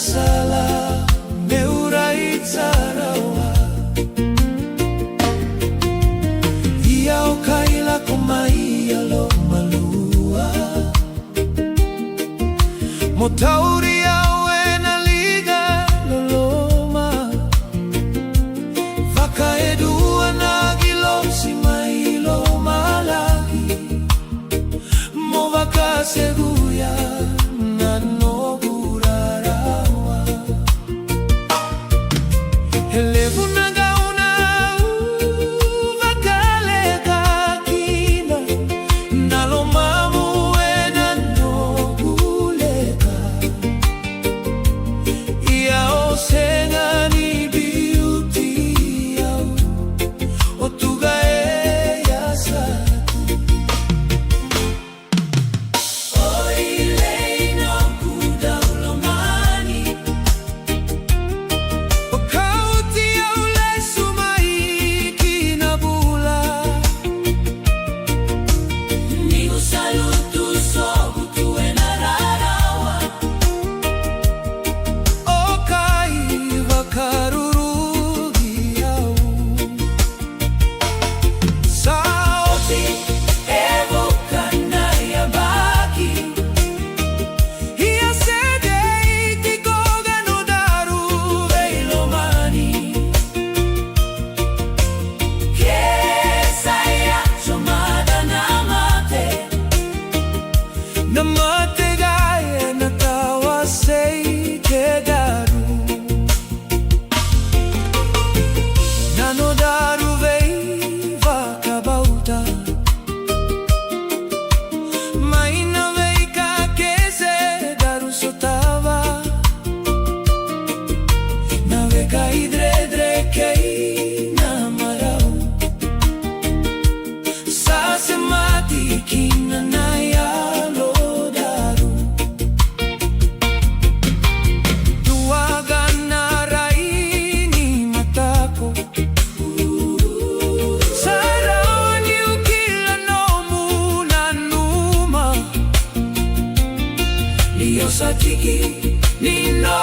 sala meurai tsarawa Iao kaila kumai alo malua Motauri awe na liga loloma Vaka edua na gilosi mailo malagi Mo vaka seguya na nogurarawa Elevu na gauna vakale kakina Nalomamu ena noguleka Iao senga ni beauty yao Otuga e yasa Namategaya natawa sei kedaru Nanodaru vei vakabauta Maina vei kakese daru sotava Naveka idredre kei namarau Sase mati kina naya Io sa tiki ni no